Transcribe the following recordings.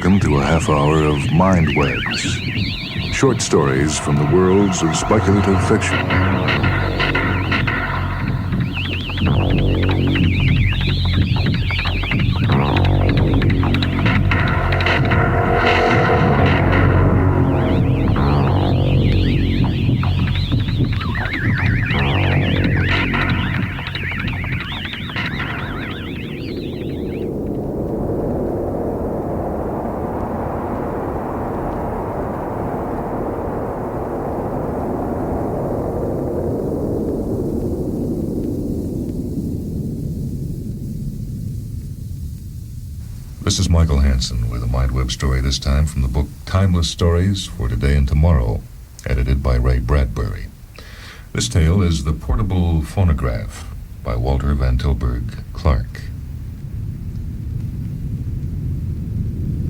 welcome to a half hour of MINDWEBS, short stories from the worlds of speculative fiction. This is Michael Hanson with a MINDWEB story, this time from the book Timeless Stories for Today and Tomorrow, edited by Ray Bradbury. This tale is The Portable Phonograph by Walter Van Tillburg Clark.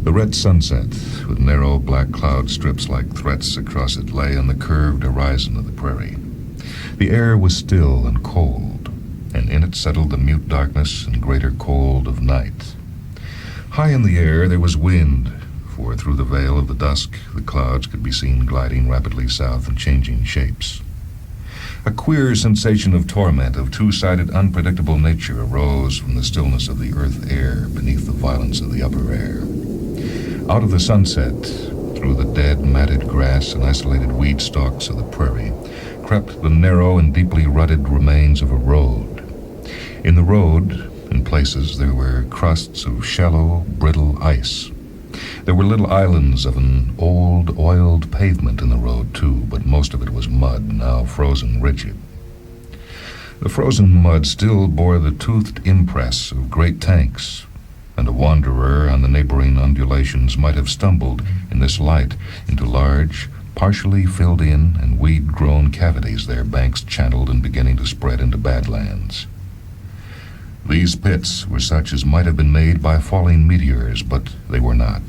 The red sunset, with narrow black cloud strips like threats across it, lay on the curved horizon of the prairie. The air was still and cold, and in it settled the mute darkness and greater cold of night. High in the air there was wind, for through the veil of the dusk the clouds could be seen gliding rapidly south and changing shapes. A queer sensation of torment, of two-sided unpredictable nature, arose from the stillness of the earth air beneath the violence of the upper air. Out of the sunset, through the dead, matted grass and isolated weed stalks of the prairie, crept the narrow and deeply rutted remains of a road. In the road, in places, there were crusts of shallow, brittle ice. There were little islands of an old, oiled pavement in the road, too, but most of it was mud, now frozen rigid. The frozen mud still bore the toothed impress of great tanks, and a wanderer on the neighboring undulations might have stumbled in this light into large, partially filled in and weed-grown cavities, their banks channeled and beginning to spread into badlands. These pits were such as might have been made by falling meteors, but they were not.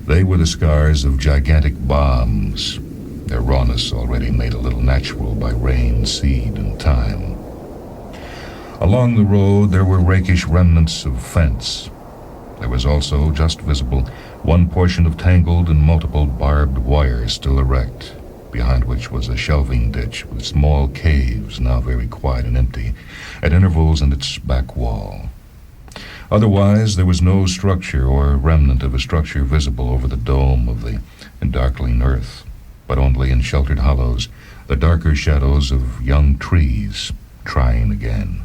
They were the scars of gigantic bombs, their rawness already made a little natural by rain, seed, and time. Along the road there were rakish remnants of fence. There was also, just visible, one portion of tangled and multiple barbed wire still erect, behind which was a shelving ditch with small caves, now very quiet and empty, at intervals in its back wall. Otherwise, there was no structure or remnant of a structure visible over the dome of the darkling earth, but only in sheltered hollows, the darker shadows of young trees trying again.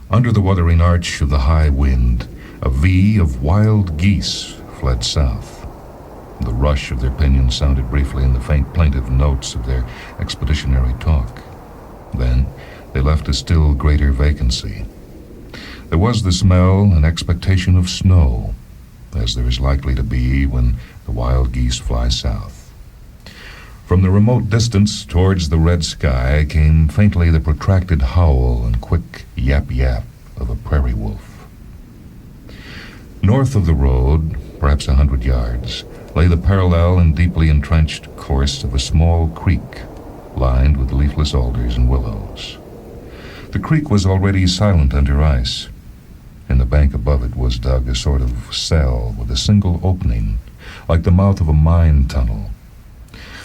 Under the wuthering arch of the high wind, a V of wild geese fled south. The rush of their pinions sounded briefly in the faint plaintive notes of their expeditionary talk. Then they left a still greater vacancy. There was the smell and expectation of snow, as there is likely to be when the wild geese fly south. From the remote distance towards the red sky came faintly the protracted howl and quick yap-yap of a prairie wolf. North of the road, perhaps 100 yards, lay the parallel and deeply entrenched course of a small creek, lined with leafless alders and willows. The creek was already silent under ice. In the bank above it was dug a sort of cell with a single opening, like the mouth of a mine tunnel.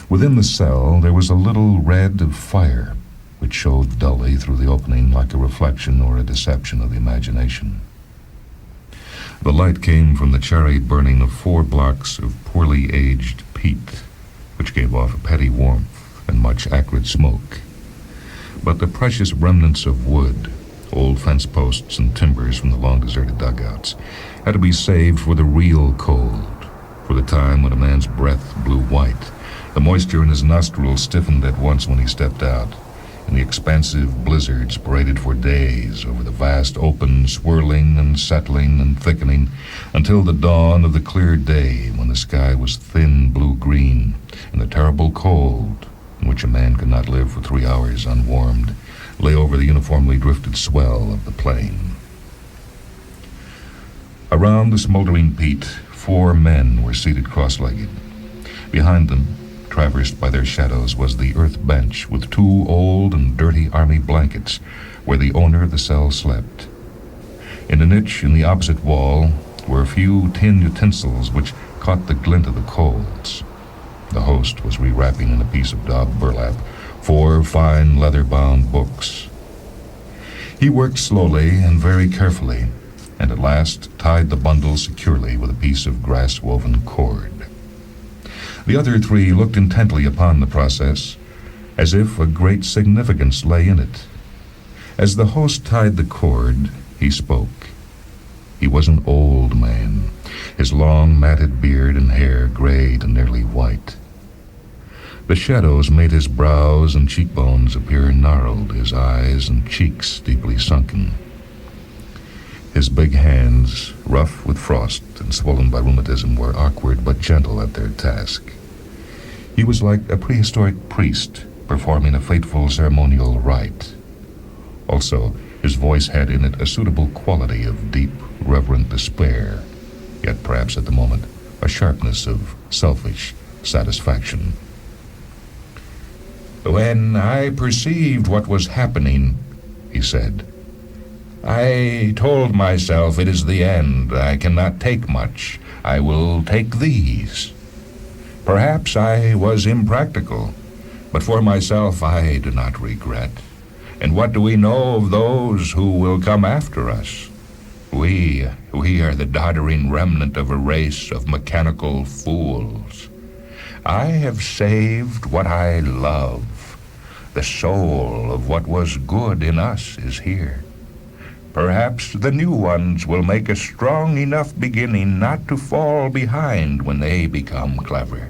Within the cell there was a little red of fire, which showed dully through the opening like a reflection or a deception of the imagination. The light came from the charry burning of 4 blocks of poorly aged peat, which gave off a petty warmth and much acrid smoke. But the precious remnants of wood, old fence posts and timbers from the long-deserted dugouts, had to be saved for the real cold, for the time when a man's breath blew white. The moisture in his nostrils stiffened at once when he stepped out, and the expansive blizzards paraded for days over the vast open, swirling and settling and thickening until the dawn of the clear day, when the sky was thin blue-green and the terrible cold, in which a man could not live for 3 hours unwarmed, lay over the uniformly drifted swell of the plain. Around the smoldering peat, 4 men were seated cross-legged. Behind them, traversed by their shadows, was the earth bench with 2 old and dirty army blankets where the owner of the cell slept. In a niche in the opposite wall, were a few tin utensils which caught the glint of the coals. The host was rewrapping in a piece of daub burlap 4 fine leather-bound books. He worked slowly and very carefully, and at last tied the bundle securely with a piece of grass-woven cord. The other 3 looked intently upon the process, as if a great significance lay in it. As the host tied the cord, he spoke. He was an old man, his long matted beard and hair grayed and nearly white. The shadows made his brows and cheekbones appear gnarled, his eyes and cheeks deeply sunken. His big hands, rough with frost and swollen by rheumatism, were awkward but gentle at their task. He was like a prehistoric priest performing a fateful ceremonial rite. Also, his voice had in it a suitable quality of deep, reverent despair, yet perhaps at the moment a sharpness of selfish satisfaction. "When I perceived what was happening," he said, "I told myself it is the end. I cannot take much. I will take these. Perhaps I was impractical, but for myself I do not regret. And what do we know of those who will come after us? We are the doddering remnant of a race of mechanical fools. I have saved what I love. The soul of what was good in us is here. Perhaps the new ones will make a strong enough beginning not to fall behind when they become clever."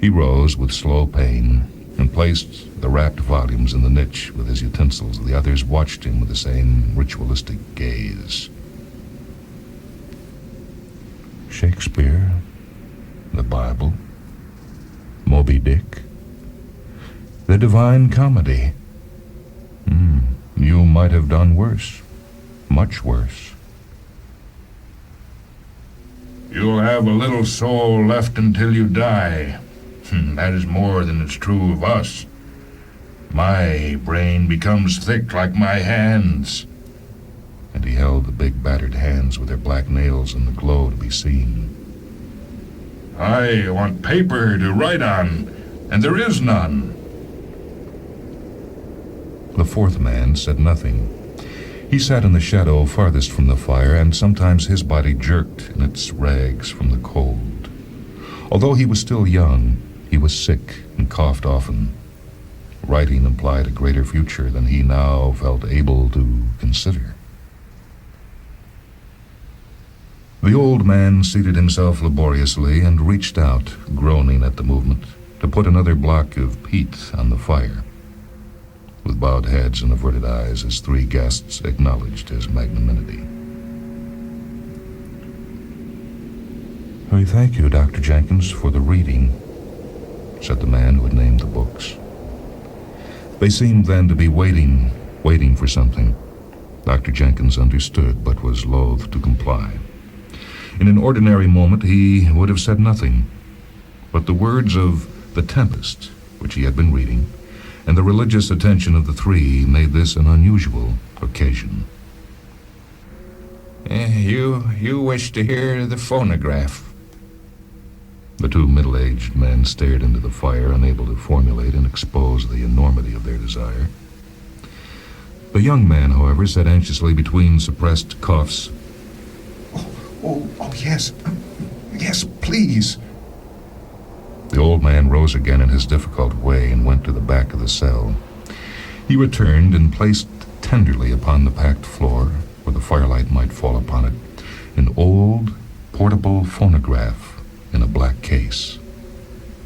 He rose with slow pain and placed the wrapped volumes in the niche with his utensils. The others watched him with the same ritualistic gaze. Shakespeare, the Bible, Moby Dick, the Divine Comedy. You might have done worse, much worse. "You'll have a little soul left until you die. That is more than is true of us. My brain becomes thick like my hands." And he held the big battered hands with their black nails in the glow to be seen. "I want paper to write on, and there is none." The 4th man said nothing. He sat in the shadow farthest from the fire, and sometimes his body jerked in its rags from the cold. Although he was still young, he was sick and coughed often. Writing implied a greater future than he now felt able to consider. The old man seated himself laboriously and reached out, groaning at the movement, to put another block of peat on the fire. With bowed heads and averted eyes, his 3 guests acknowledged his magnanimity. "I thank you, Dr. Jenkins, for the reading," said the man who had named the books. They seemed then to be waiting for something. Dr. Jenkins understood, but was loath to comply. In an ordinary moment he would have said nothing, but the words of The Tempest, which he had been reading, and the religious attention of the 3 made this an unusual occasion. You wish to hear the phonograph?" The 2 middle-aged men stared into the fire, unable to formulate and expose the enormity of their desire. The young man, however, said anxiously between suppressed coughs, Oh, yes. Yes, please." The old man rose again in his difficult way and went to the back of the cell. He returned and placed tenderly upon the packed floor, where the firelight might fall upon it, an old, portable phonograph in a black case.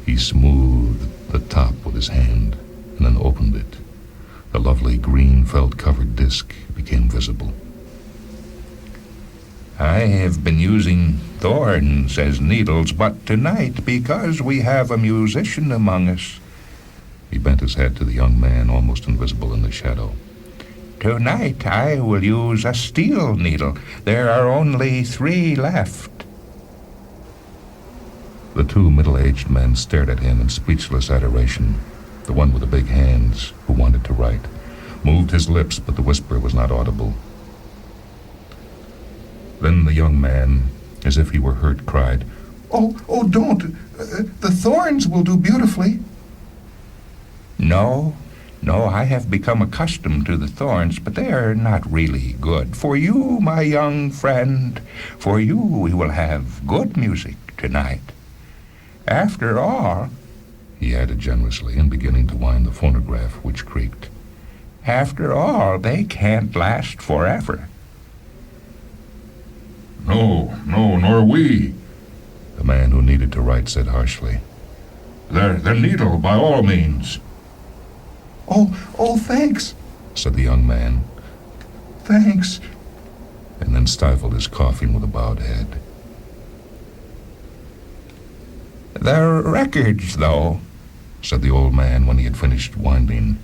He smoothed the top with his hand and then opened it. The lovely green felt-covered disc became visible. "I have been using thorns as needles, but tonight, because we have a musician among us..." He bent his head to the young man, almost invisible in the shadow. "Tonight I will use a steel needle. There are only 3 left." The 2 middle-aged men stared at him in speechless adoration. The one with the big hands, who wanted to write, moved his lips, but the whisper was not audible. Then the young man, as if he were hurt, cried, Oh, don't. The thorns will do beautifully. No, I have become accustomed to the thorns, but they are not really good. For you, my young friend, for you we will have good music tonight. After all, he added generously, and beginning to wind the phonograph, which creaked, after all, they can't last forever. No, nor we. The man who needed to write said harshly. The needle, by all means. Oh, thanks. Said the young man, Thanks. and then stifled his coughing with a bowed head. The records, though, Said the old man when he had finished winding.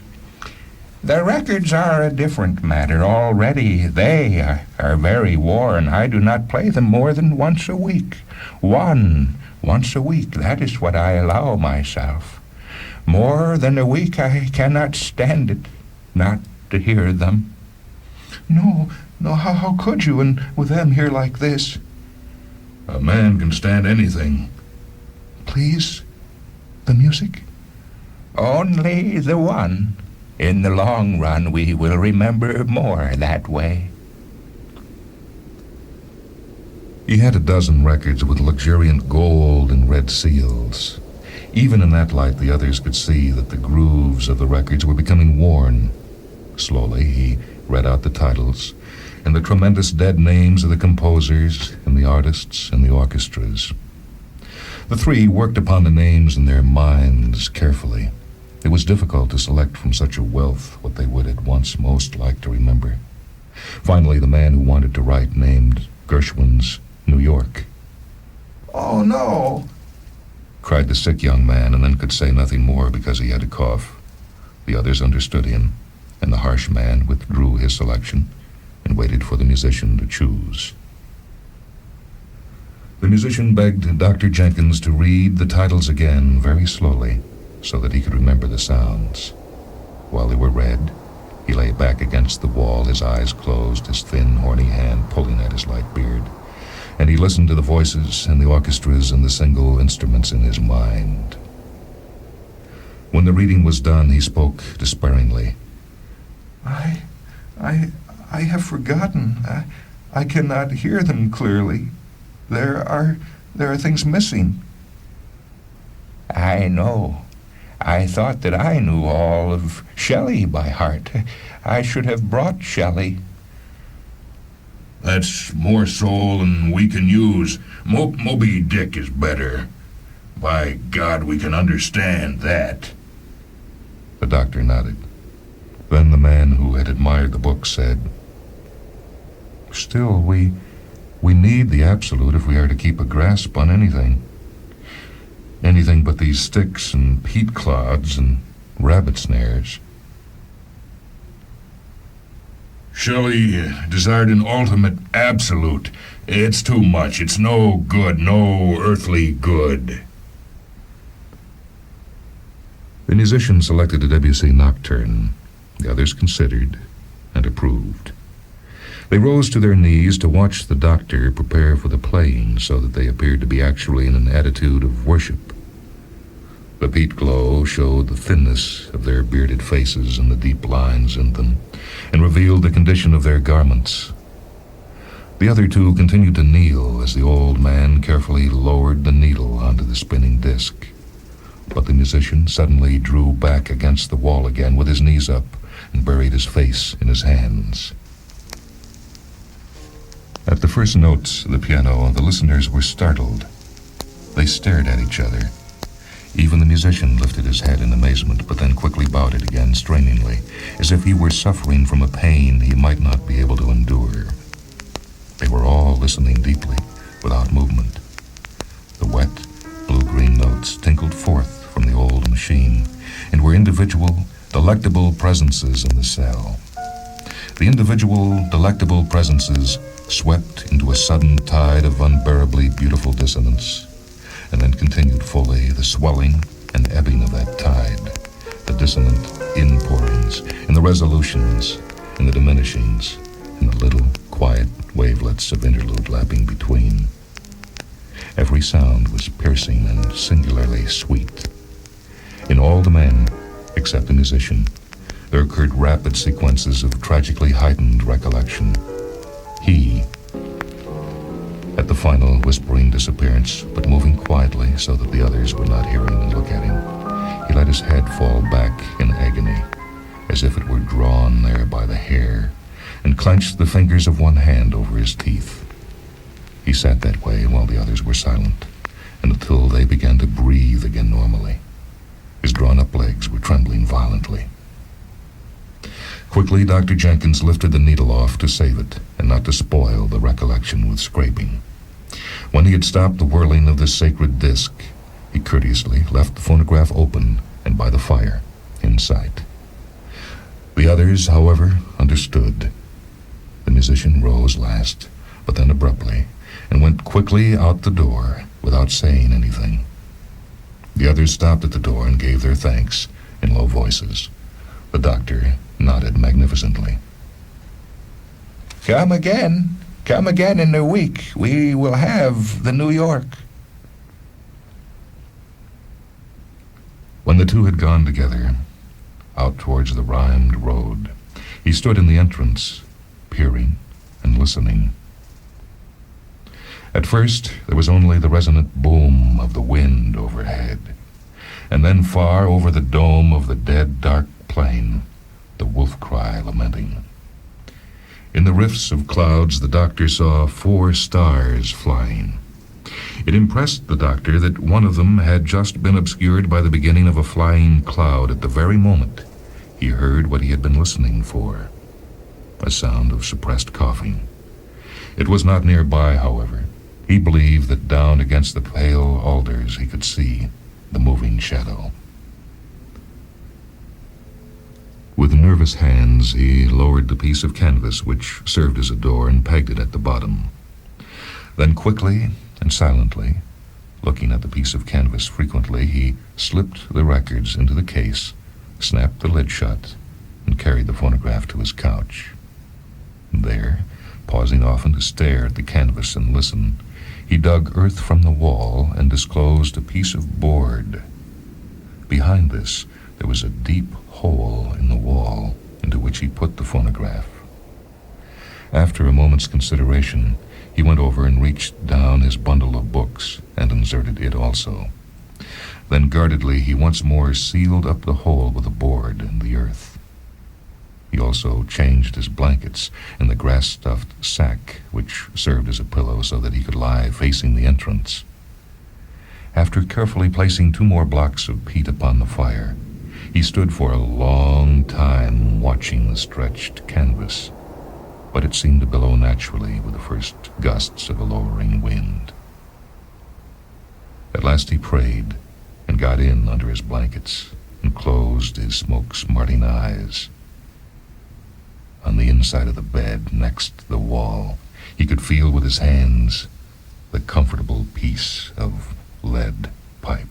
the records are a different matter already. They are very worn. I do not play them more than once a week. Once a week, that is what I allow myself. More than a week, I cannot stand it, not to hear them. No, how could you, and with them here like this? A man can stand anything. Please, the music? Only the one. In the long run, we will remember more that way. He had a dozen records with luxuriant gold and red seals. Even in that light, the others could see that the grooves of the records were becoming worn. Slowly, he read out the titles and the tremendous dead names of the composers and the artists and the orchestras. The three worked upon the names in their minds carefully. It was difficult to select from such a wealth what they would at once most like to remember. Finally, the man who wanted to write named Gershwin's New York. Oh, no. Cried the sick young man, and then could say nothing more because he had a cough. The others understood him, and the harsh man withdrew his selection and waited for the musician to choose. The musician begged Dr. Jenkins to read the titles again very slowly so that he could remember the sounds. While they were read, he lay back against the wall, his eyes closed, his thin, horny hand pulling at his light beard, and he listened to the voices and the orchestras and the single instruments in his mind. When the reading was done, he spoke despairingly. I have forgotten. I cannot hear them clearly. There are things missing. I know. I thought that I knew all of Shelley by heart. I should have brought Shelley. That's more soul than we can use. Moby Dick is better. By God, we can understand that. The doctor nodded. Then the man who had admired the book said, Still, we need the absolute if we are to keep a grasp on anything. Anything but these sticks and peat clods and rabbit snares. Shelley desired an ultimate absolute. It's too much. It's no good, no earthly good. The musician selected a Debussy nocturne. The others considered and approved. They rose to their knees to watch the doctor prepare for the playing so that they appeared to be actually in an attitude of worship. The peat glow showed the thinness of their bearded faces and the deep lines in them, and revealed the condition of their garments. The other two continued to kneel as the old man carefully lowered the needle onto the spinning disc. But the musician suddenly drew back against the wall again with his knees up and buried his face in his hands. At the first notes of the piano, the listeners were startled. They stared at each other. Even the musician lifted his head in amazement, but then quickly bowed it again strainingly, as if he were suffering from a pain he might not be able to endure. They were all listening deeply, without movement. The wet, blue-green notes tinkled forth from the old machine, and were individual, delectable presences in the cell. The individual, delectable presences swept into a sudden tide of unbearably beautiful dissonance, and then continued fully the swelling and ebbing of that tide, the dissonant inpourings, and the resolutions, and the diminishings, and and the little, quiet wavelets of interlude lapping between. Every sound was piercing and singularly sweet. In all the men, except the musician, there occurred rapid sequences of tragically heightened recollection. He, at the final whispering disappearance, but moving quietly so that the others would not hear him and look at him, he let his head fall back in agony, as if it were drawn there by the hair, and clenched the fingers of one hand over his teeth. He sat that way while the others were silent, and until they began to breathe again normally. His drawn-up legs were trembling violently. Quickly, Dr. Jenkins lifted the needle off to save it, and not to spoil the recollection with scraping. When he had stopped the whirling of the sacred disc, he courteously left the phonograph open and by the fire, in sight. The others, however, understood. The musician rose last, but then abruptly, and went quickly out the door without saying anything. The others stopped at the door and gave their thanks in low voices. The doctor nodded magnificently. Come again in a week. We will have the New York. When the two had gone together, out towards the rhymed road, he stood in the entrance, peering and listening. At first, there was only the resonant boom of the wind overhead, and then far over the dome of the dead, dark plain, the wolf cry lamenting. In the rifts of clouds, the doctor saw 4 stars flying. It impressed the doctor that one of them had just been obscured by the beginning of a flying cloud at the very moment he heard what he had been listening for, a sound of suppressed coughing. It was not nearby, however. He believed that down against the pale alders he could see the moving shadow. With nervous hands, he lowered the piece of canvas which served as a door and pegged it at the bottom. Then quickly and silently, looking at the piece of canvas frequently, he slipped the records into the case, snapped the lid shut, and carried the phonograph to his couch. There, pausing often to stare at the canvas and listen, he dug earth from the wall and disclosed a piece of board. Behind this, there was a deep hole in the wall into which he put the phonograph. After a moment's consideration, he went over and reached down his bundle of books and inserted it also. Then guardedly he once more sealed up the hole with a board and the earth. He also changed his blankets and the grass-stuffed sack which served as a pillow so that he could lie facing the entrance. After carefully placing 2 more blocks of peat upon the fire, he stood for a long time watching the stretched canvas, but it seemed to billow naturally with the first gusts of a lowering wind. At last he prayed and got in under his blankets and closed his smoke-smarting eyes. On the inside of the bed, next the wall, he could feel with his hands the comfortable piece of lead pipe.